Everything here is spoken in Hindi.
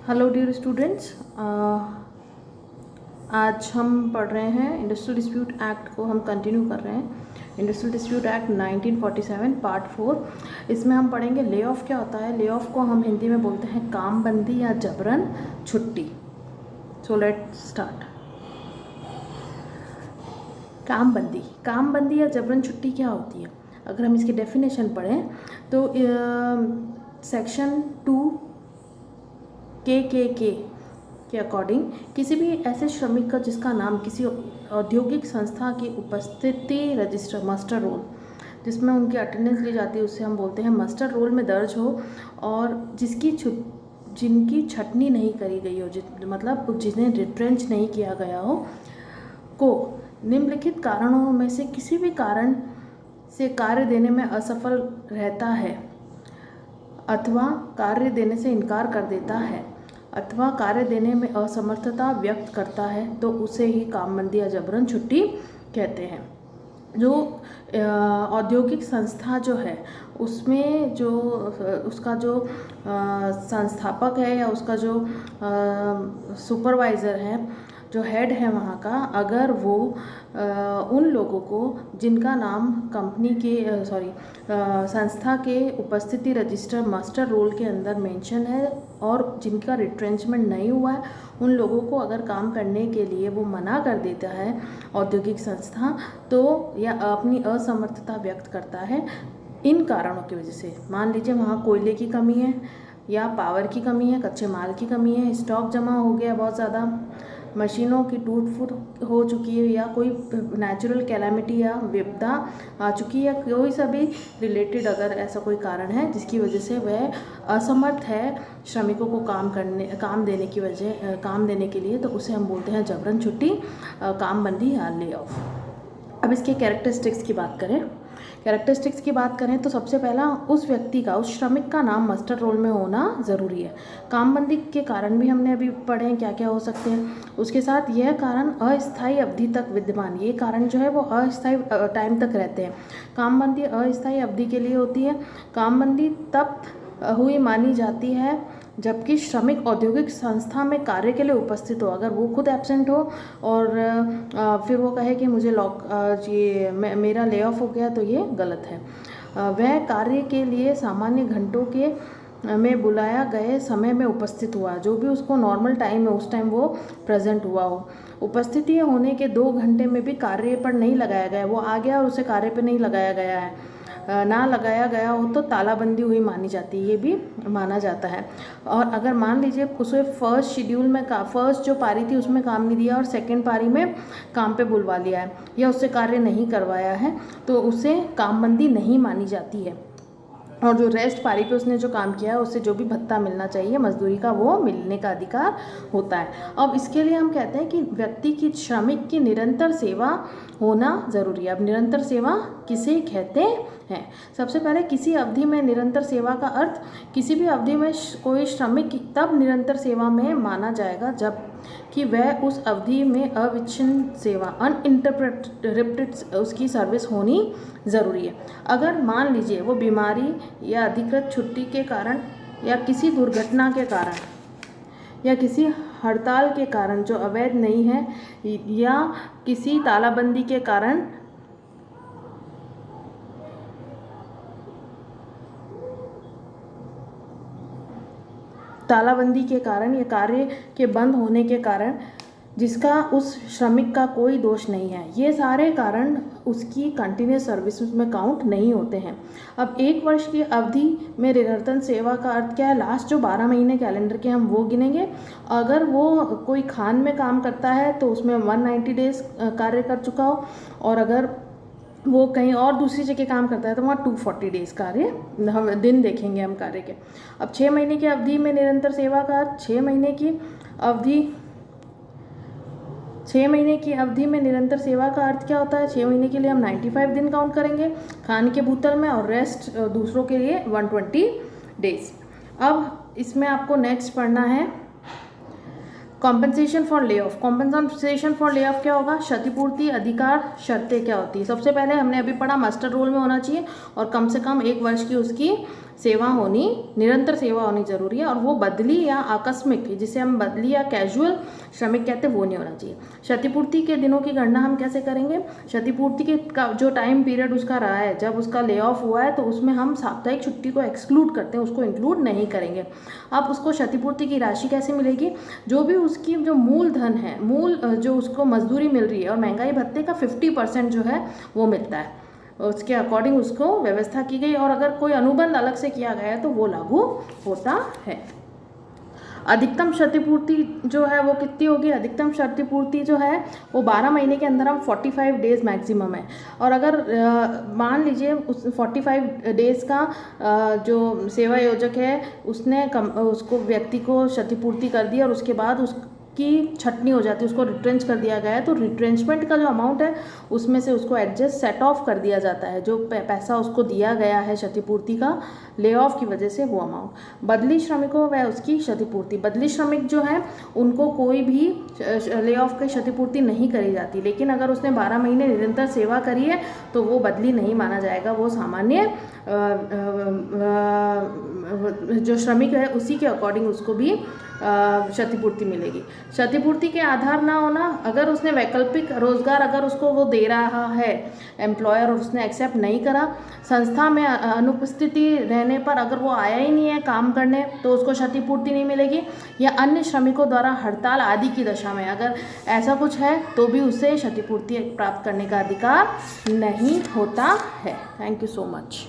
हेलो डियर स्टूडेंट्स, आज हम पढ़ रहे हैं इंडस्ट्रियल डिस्प्यूट एक्ट को हम कंटिन्यू कर रहे हैं। Industrial dispute act 1947 part 4। इसमें हम पढ़ेंगे ले ऑफ क्या होता है। ले ऑफ को हम हिंदी में बोलते हैं कामबंदी या जबरन छुट्टी। So let start. कामबंदी या जबरन छुट्टी क्या होती है? अगर हम इसकी डेफिनेशन पढ़ें तो सेक्शन 2 के अकॉर्डिंग किसी भी ऐसे श्रमिक का जिसका नाम किसी औद्योगिक संस्था की उपस्थिति रजिस्टर मास्टर रोल जिसमें उनकी अटेंडेंस ली जाती है उसे हम बोलते हैं मास्टर रोल में दर्ज हो, और जिनकी छटनी नहीं करी गई हो, मतलब जिन्हें रिट्रेंच नहीं किया गया हो, को निम्नलिखित कारणों में से किसी भी कारण से कार्य देने में असफल रहता है अथवा कार्य देने से इनकार कर देता है अथवा कार्य देने में असमर्थता व्यक्त करता है तो उसे ही कामबंदी या जबरन छुट्टी कहते हैं। जो औद्योगिक संस्था जो है उसमें जो उसका जो संस्थापक है या उसका जो सुपरवाइज़र है, जो हेड है वहाँ का, अगर वो उन लोगों को जिनका नाम कंपनी के संस्था के उपस्थिति रजिस्टर मास्टर रोल के अंदर मेंशन है और जिनका रिट्रेंचमेंट नहीं हुआ है, उन लोगों को अगर काम करने के लिए वो मना कर देता है औद्योगिक संस्था, तो या अपनी असमर्थता व्यक्त करता है इन कारणों की वजह से। मान लीजिए वहाँ कोयले की कमी है या पावर की कमी है, कच्चे माल की कमी है, स्टॉक जमा हो गया बहुत ज़्यादा, मशीनों की टूट फूट हो चुकी है, या कोई नेचुरल कैलामिटी या विपदा आ चुकी है, कोई सा भी रिलेटेड अगर ऐसा कोई कारण है जिसकी वजह से वह असमर्थ है श्रमिकों को काम देने के लिए, तो उसे हम बोलते हैं जबरन छुट्टी, कामबंदी या ले ऑफ। अब इसके कैरेक्टरिस्टिक्स की बात करें तो सबसे पहला उस व्यक्ति का, उस श्रमिक का नाम मास्टर रोल में होना ज़रूरी है। कामबंदी के कारण भी हमने अभी पढ़े हैं क्या क्या हो सकते हैं। उसके साथ यह कारण अस्थायी अवधि तक विद्यमान, ये कारण जो है वो अस्थायी टाइम तक रहते हैं। कामबंदी अस्थायी अवधि के लिए होती है। कामबंदी तब हुई मानी जाती है जबकि श्रमिक औद्योगिक संस्था में कार्य के लिए उपस्थित हो। अगर वो खुद एब्सेंट हो और फिर वो कहे कि मुझे मेरा ले ऑफ हो गया, तो ये गलत है। वह कार्य के लिए सामान्य घंटों के में बुलाया गए समय में उपस्थित हुआ, जो भी उसको नॉर्मल टाइम है उस टाइम वो प्रेजेंट हुआ हो। उपस्थिति होने के 2 घंटे में भी कार्य पर नहीं लगाया गया, वो आ गया और उसे कार्य पर नहीं लगाया गया है, ना लगाया गया हो तो तालाबंदी हुई मानी जाती है, ये भी माना जाता है। और अगर मान लीजिए उसे फर्स्ट शेड्यूल में फर्स्ट जो पारी थी उसमें काम नहीं दिया और सेकंड पारी में काम पे बुलवा लिया है या उससे कार्य नहीं करवाया है, तो उसे कामबंदी नहीं मानी जाती है। और जो रेस्ट पारी पे उसने जो काम किया है उससे जो भी भत्ता मिलना चाहिए मजदूरी का, वो मिलने का अधिकार होता है। अब इसके लिए हम कहते हैं कि व्यक्ति की, श्रमिक की निरंतर सेवा होना ज़रूरी है। अब निरंतर सेवा किसे कहते हैं? सबसे पहले किसी अवधि में निरंतर सेवा का अर्थ, किसी भी अवधि में कोई श्रमिक तब निरंतर सेवा में माना जाएगा जब कि वह उस अवधि में अविच्छिन्न सेवा, अनइंटरप्टेड उसकी सर्विस होनी ज़रूरी है। अगर मान लीजिए वो बीमारी या अधिकृत छुट्टी के कारण या किसी दुर्घटना के कारण या किसी हड़ताल के कारण जो अवैध नहीं है या किसी तालाबंदी के कारण या कार्य के बंद होने के कारण जिसका उस श्रमिक का कोई दोष नहीं है, ये सारे कारण उसकी कंटिन्यूस सर्विसेज में काउंट नहीं होते हैं। अब 1 वर्ष की अवधि में निरंतर सेवा का अर्थ क्या है? लास्ट जो 12 महीने कैलेंडर के हम वो गिनेंगे। अगर वो कोई खान में काम करता है तो उसमें 190 डेज कार्य कर चुका हो, और अगर वो कहीं और दूसरी जगह काम करता है तो वहाँ 240 डेज कार्य हम दिन देखेंगे हम कार्य के। अब 6 महीने की अवधि में निरंतर सेवा का अर्थ, 6 महीने की अवधि में निरंतर सेवा का अर्थ क्या होता है? 6 महीने के लिए हम 95 दिन काउंट करेंगे खान के भूतल में, और रेस्ट दूसरों के लिए 120 डेज। अब इसमें आपको नेक्स्ट पढ़ना है compensation for lay off. Compensation for lay off क्या होगा? क्षतिपूर्ति अधिकार शर्तें क्या होती है? सबसे पहले हमने अभी पढ़ा मास्टर रोल में होना चाहिए और कम से कम 1 वर्ष की उसकी सेवा होनी, निरंतर सेवा होनी जरूरी है, और वो बदली या आकस्मिक, जिसे हम बदली या कैजुअल श्रमिक कहते हैं, वो नहीं होना चाहिए। क्षतिपूर्ति के दिनों की गणना हम कैसे करेंगे? क्षतिपूर्ति के का जो टाइम पीरियड उसका रहा है, जब उसका ले ऑफ हुआ है, तो उसमें हम साप्ताहिक छुट्टी को एक्सक्लूड करते हैं, उसको इंक्लूड नहीं करेंगे। अब उसको क्षतिपूर्ति की राशि कैसे मिलेगी? जो भी उसकी जो मूल धन है, मूल जो उसको मजदूरी मिल रही है और महंगाई भत्ते का 50% जो है वो मिलता है, उसके अकॉर्डिंग उसको व्यवस्था की गई, और अगर कोई अनुबंध अलग से किया गया है तो वो लागू होता है। अधिकतम क्षतिपूर्ति जो है वो कितनी होगी? अधिकतम क्षतिपूर्ति जो है वो 12 महीने के अंदर हम 45 डेज मैक्सिमम है, और अगर मान लीजिए उस 45 डेज का जो सेवा योजक है उसने उसको व्यक्ति को क्षतिपूर्ति कर दी और उसके बाद उसकी छटनी हो जाती है, उसको रिट्रेंच कर दिया गया है, तो रिट्रेंचमेंट का जो अमाउंट है उसमें से उसको एडजस्ट सेट ऑफ कर दिया जाता है, जो पैसा उसको दिया गया है क्षतिपूर्ति का ले ऑफ की वजह से, वो अमाउंट। बदली श्रमिकों व उसकी क्षतिपूर्ति, बदली श्रमिक जो है उनको कोई भी ले ऑफ की क्षतिपूर्ति नहीं करी जाती, लेकिन अगर उसने 12 महीने निरंतर सेवा करी है तो वो बदली नहीं माना जाएगा, वो सामान्य जो श्रमिक है उसी के अकॉर्डिंग उसको भी क्षतिपूर्ति मिलेगी। क्षतिपूर्ति के आधार ना होना, अगर उसने वैकल्पिक रोजगार अगर उसको वो दे रहा है एम्प्लॉयर और उसने एक्सेप्ट नहीं करा, संस्था में अनुपस्थिति रहने पर अगर वो आया ही नहीं है काम करने तो उसको क्षतिपूर्ति नहीं मिलेगी, या अन्य श्रमिकों द्वारा हड़ताल आदि की दशा में अगर ऐसा कुछ है तो भी उसे क्षतिपूर्ति प्राप्त करने का अधिकार नहीं होता है। Thank you so much.